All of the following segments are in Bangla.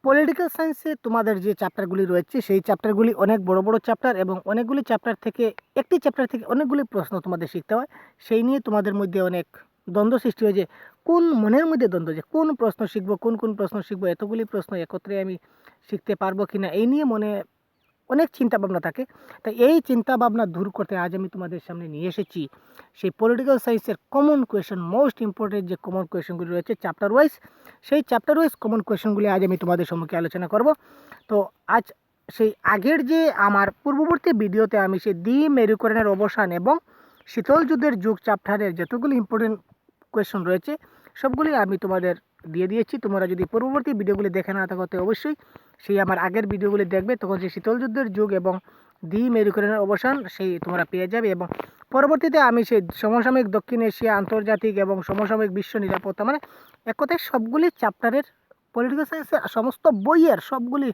পলিটিক্যাল সায়েন্সে তোমাদের যে চ্যাপ্টারগুলি রয়েছে সেই চ্যাপ্টারগুলি অনেক বড় বড় চ্যাপ্টার এবং অনেকগুলি চ্যাপ্টার থেকে একটি চ্যাপ্টার থেকে অনেকগুলি প্রশ্ন তোমাদের শিখতে হয়। সেই নিয়ে তোমাদের মধ্যে অনেক দ্বন্দ্ব সৃষ্টি হয় যে কোন মনের মধ্যে দ্বন্দ্ব যে কোন প্রশ্ন শিখবো, কোন প্রশ্ন শিখবো, এতগুলি প্রশ্ন একত্রে আমি শিখতে পারবো কি না, এই নিয়ে মনে অনেক চিন্তাভাবনা থাকে। তাই এই চিন্তাভাবনা দূর করতে আজ আমি তোমাদের সামনে নিয়ে এসেছি সেই পলিটিক্যাল সায়েন্সের কমন কোয়েশন, মোস্ট ইম্পর্টেন্ট যে কমন কোয়েশনগুলি রয়েছে চ্যাপ্টার ওয়াইজ, সেই চ্যাপ্টার ওয়াইজ কমন কোয়েশনগুলি আজ আমি তোমাদের সম্মুখে আলোচনা করব। তো আজ সেই আগের যে আমার পূর্ববর্তী ভিডিওতে আমি সেই মেরুকরণের অবসান এবং শীতল যুদ্ধের যুগ চ্যাপ্টারের যতগুলি ইম্পর্টেন্ট কোয়েশন রয়েছে সবগুলি আমি তোমাদের দিয়ে দিয়েছি। তোমরা যদি পূর্ববর্তী ভিডিওগুলি দেখে না থাকো তো অবশ্যই সেই আমার আগের ভিডিওগুলি দেখবে, তখন সেই শীতল যুদ্ধের যুগ এবং মেরুকরণের অবসান সেই তোমরা পেয়ে যাবে। এবং পরবর্তীতে আমি সেই সমসাময়িক দক্ষিণ এশিয়া, আন্তর্জাতিক এবং সমসাময়িক বিশ্ব নিরাপত্তা, মানে এক কথায় সবগুলি চ্যাপ্টারের পলিটিক্যাল সায়েন্সের সমস্ত বইয়ের সবগুলি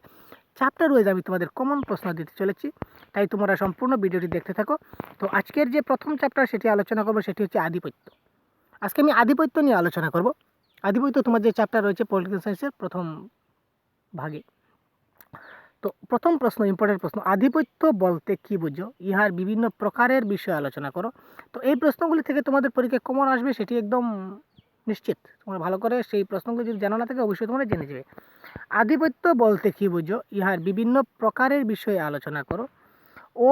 চ্যাপ্টার ওয়াইজ আমি তোমাদের কমন প্রশ্ন দিতে চলেছি। তাই তোমরা সম্পূর্ণ ভিডিওটি দেখতে থাকো। তো আজকের যে প্রথম চ্যাপ্টার সেটি আলোচনা করবো সেটি হচ্ছে আধিপত্য। আজকে আমি আধিপত্য নিয়ে আলোচনা করব। আধিপত্য তোমার যে চ্যাপ্টার রয়েছে পলিটিক্যাল সায়েন্সের প্রথম ভাগে। তো প্রথম প্রশ্ন, ইম্পর্টেন্ট প্রশ্ন, আধিপত্য বলতে কি বুঝো? ইহার বিভিন্ন প্রকারের বিষয়ে আলোচনা করো। তো এই প্রশ্নগুলি থেকে তোমাদের পরীক্ষায় কমন আসবে সেটি একদম নিশ্চিত। তোমরা ভালো করে সেই প্রশ্নগুলি যদি জানা না থাকে অবশ্যই তোমরা জেনে যাবে। আধিপত্য বলতে কি বুঝো? ইহার বিভিন্ন প্রকারের বিষয়ে আলোচনা করো।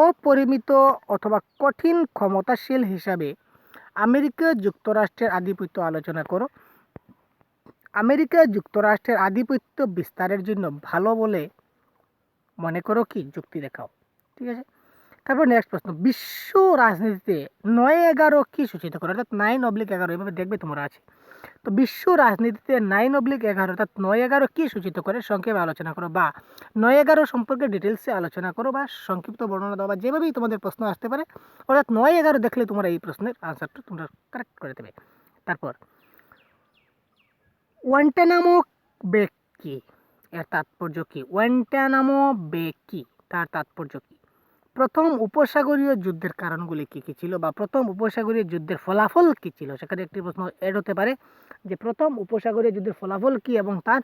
অপরিমিত অথবা কঠিন ক্ষমতাশীল হিসাবে আমেরিকা যুক্তরাষ্ট্রের আধিপত্য আলোচনা করো। আমেরিকা যুক্তরাষ্ট্রের আধিপত্য বিস্তারের জন্য ভালো বলে মনে করো কি? যুক্তি দেখাও। ঠিক আছে, তারপর নেক্সট প্রশ্ন, বিশ্ব রাজনীতিতে 9/11 কি সূচিত করে? অর্থাৎ 9/11 এভাবে দেখবে তোমরা আছে। তো বিশ্ব রাজনীতিতে 9/11 অর্থাৎ 9/11 কি সূচিত করে সংক্ষেপে আলোচনা করো, বা 9/11 সম্পর্কে ডিটেলসে আলোচনা করো, বা সংক্ষিপ্ত বর্ণনা দাও, বা যেভাবেই তোমাদের প্রশ্ন আসতে পারে। অর্থাৎ 9/11 দেখলে তোমরা এই প্রশ্নের আনসারটা তোমরা কারেক্ট করে দেবে। তারপর ওয়ান্টানামো বে কি, এর তাৎপর্য কি? ওয়ান্টানামো বে কি, তার তাৎপর্য কি? প্রথম উপসাগরীয় যুদ্ধের কারণগুলি কী কী ছিল, বা প্রথম উপসাগরীয় যুদ্ধের ফলাফল কী ছিল? সেখানে একটি প্রশ্ন এড হতে পারে যে প্রথম উপসাগরীয় যুদ্ধের ফলাফল কী এবং তার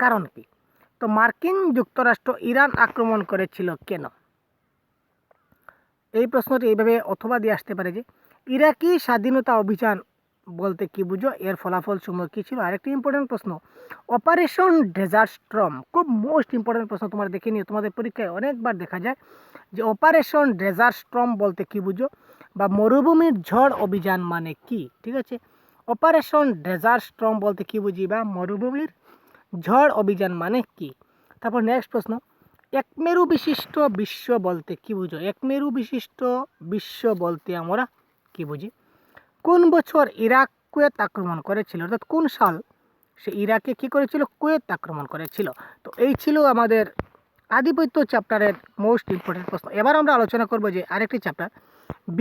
কারণ কী। তো মার্কিন যুক্তরাষ্ট্র ইরান আক্রমণ করেছিল কেন? এই প্রশ্নটি এইভাবে অথবা দিয়ে আসতে পারে যে ইরাকি স্বাধীনতা অভিযান বলতে কি বুঝো? এর ফলাফল সমূহ কী ছিল? আরেকটি ইম্পর্টেন্ট প্রশ্ন, অপারেশন ডেজার্ট স্টর্ম, খুব মোস্ট ইম্পর্টেন্ট প্রশ্ন, তোমরা দেখে নিও, তোমাদের পরীক্ষায় অনেকবার দেখা যায় যে অপারেশন ডেজার্ট স্টর্ম বলতে কি বুঝো, বা মরুভূমির ঝড় অভিযান মানে কি? ঠিক আছে, অপারেশন ডেজার্ট স্টর্ম বলতে কি বুঝি, বা মরুভূমির ঝড় অভিযান মানে কি? তারপর নেক্সট প্রশ্ন, একমেরু বিশিষ্ট বিশ্ব বলতে কি বুঝো? একমেরু বিশিষ্ট বিশ্ব বলতে আমরা কি বুঝি? কোন বছর ইরাক কুয়েত আক্রমণ করেছিল? অর্থাৎ কোন সাল সে ইরাকে কী করেছিল? কুয়েত আক্রমণ করেছিল। তো এই ছিল আমাদের আধিপত্য চ্যাপ্টারের মোস্ট ইম্পর্টেন্ট প্রশ্ন। এবার আমরা আলোচনা করব যে আরেকটি চ্যাপ্টার,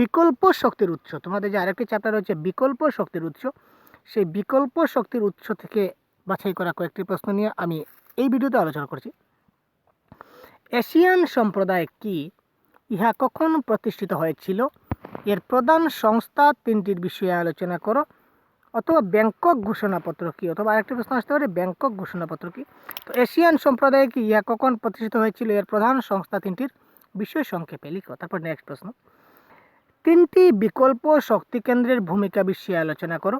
বিকল্প শক্তির উৎস। তোমাদের যে আরেকটি চ্যাপ্টার রয়েছে বিকল্প শক্তির উৎস, সেই বিকল্প শক্তির উৎস থেকে বাছাই করা কয়েকটি প্রশ্ন নিয়ে আমি এই ভিডিওতে আলোচনা করছি। এশিয়ান সম্প্রদায় কি? ইহা কখন প্রতিষ্ঠিত হয়েছিল? এর প্রধান সংস্থা তিনটির বিষয়ে আলোচনা করো। অথবা ব্যাংকক ঘোষণাপত্র কি? অথবা আরেকটি প্রশ্ন আসতে পারে ব্যাংকক ঘোষণাপত্র কি? তো এশিয়ান সম্প্রদায় কি? ইহা কখন প্রতিষ্ঠিত হয়েছিল? এর প্রধান সংস্থা তিনটির বিষয় সংক্ষেপে লিখো। তারপর নেক্সট প্রশ্ন, তিনটি বিকল্প শক্তি কেন্দ্রের ভূমিকা বিষয়ে আলোচনা করো।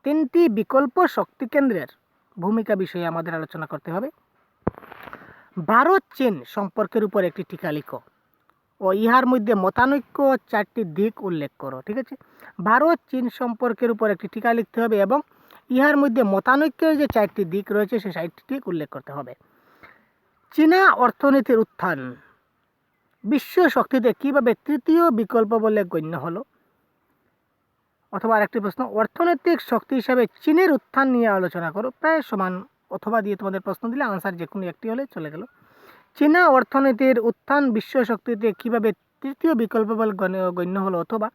তিনটি বিকল্প শক্তি কেন্দ্রের ভূমিকা বিষয়ে আমাদের আলোচনা করতে হবে। ভারত চীন সম্পর্কের উপর একটি টিকা লিখো ও ইহার মধ্যে মতানৈক্য চারটি দিক উল্লেখ করো। ঠিক আছে, ভারত চীন সম্পর্কের উপর একটি টিকা লিখতে হবে এবং ইহার মধ্যে মতানৈক্যের যে চারটি দিক রয়েছে সেই চারটি দিক উল্লেখ করতে হবে। চীনা অর্থনীতির উত্থান বিশ্ব শক্তিতে কিভাবে তৃতীয় বিকল্প বলে গণ্য হলো? অথবা আরেকটি প্রশ্ন, অর্থনৈতিক শক্তি হিসাবে চীনের উত্থান নিয়ে আলোচনা করো। প্রায় সমান অথবা দিয়ে তোমাদের প্রশ্ন দিলে আনসার যে কোনো একটি হলে চলে গেল। চীনা অর্থনীতির উত্থান বিশ্ব শক্তিতে কিভাবে তৃতীয় বিকল্প বলে গণ্য হলো? অথবা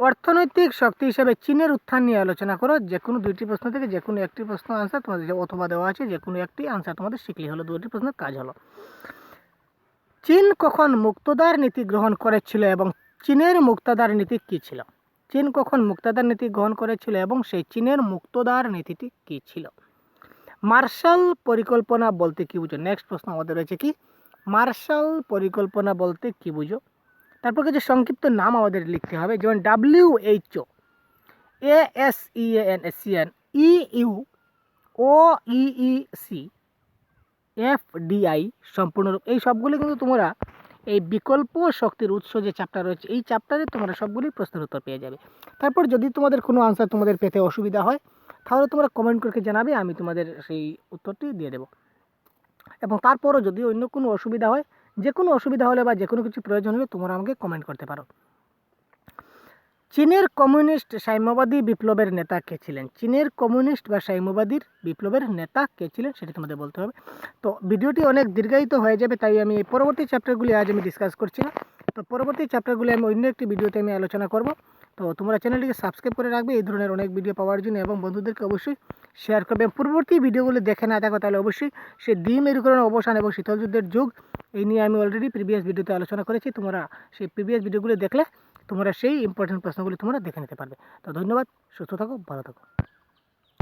অর্থনৈতিক শক্তি হিসাবে চীনের উত্থান নিয়ে আলোচনা করো। যে কোনো দুইটি প্রশ্ন থেকে যে কোনো একটি প্রশ্ন আনসার তোমাদের যে অথবা দেওয়া আছে, যে কোনো একটি আনসার তোমাদের শিখলে হলো, দুটি প্রশ্নের কাজ হলো। চীন কখন মুক্তদার নীতি গ্রহণ করেছিল এবং চীনের মুক্তদার নীতি কী ছিল? চীন কখন মুক্তদার নীতি গ্রহণ করেছিল এবং সেই চীনের মুক্তদার নীতিটি কী ছিল? মার্শাল পরিকল্পনা বলতে কী বুঝো? নেক্সট প্রশ্ন আমাদের রয়েছে কি, মার্শাল পরিকল্পনা বলতে কী বুঝো? তারপর কিছু সংক্ষিপ্ত নাম আমাদের লিখতে হবে, যেমন WHO, ASEAN, EU, OEEC, FDI সম্পূর্ণরূপ। এই সবগুলি কিন্তু তোমরা এই বিকল্প শক্তির উৎস যে চ্যাপ্টার রয়েছে এই চ্যাপ্টারে তোমরা সবগুলি প্রশ্নের উত্তর পেয়ে যাবে। তারপর যদি তোমাদের কোনো আনসার তোমাদের পেতে অসুবিধা হয় তাহলে তোমরা কমেন্ট করে জানাবে, আমি তোমাদের সেই উত্তরটি দিয়ে দেবো। এবং তারপরও যদি অন্য কোনো অসুবিধা হয়, যে কোনো অসুবিধা হলে বা যে কোনো কিছু প্রয়োজন হলে তোমরা আমাকে কমেন্ট করতে পারো। চীনের কমিউনিস্ট সাম্যবাদী বিপ্লবের নেতা কে ছিলেন? চীনের কমিউনিস্ট বা সাম্যবাদী বিপ্লবের নেতা কে ছিলেন সেটা তোমাদের বলতে হবে। তো ভিডিওটি অনেক দীর্ঘায়িত হয়ে যাবে, তাই আমি পরবর্তী চ্যাপ্টারগুলি আজ আমি ডিসকাস করছি না। তো পরবর্তী চ্যাপ্টারগুলি আমি অন্য একটি ভিডিওতে আমি আলোচনা করব। তো তোমরা চ্যানেলটিকে সাবস্ক্রাইব করে রাখবে এই ধরনের অনেক ভিডিও পাওয়ার জন্য, এবং বন্ধুদেরকে অবশ্যই শেয়ার করবে। পূর্ববর্তী ভিডিওগুলি দেখে না থাকো তাহলে অবশ্যই সে দ্বিমেরুকরণ অবসান এবং শীতল যুদ্ধের যুগ এই নিয়ে আমি অলরেডি প্রিভিয়াস ভিডিওতে আলোচনা করেছি। তোমরা সেই প্রিভিয়াস ভিডিওগুলি দেখলে তোমরা সেই ইম্পর্টেন্ট প্রশ্নগুলি তোমরা দেখে নিতে পারবে। তো ধন্যবাদ, সুস্থ থাকো, ভালো থাকো।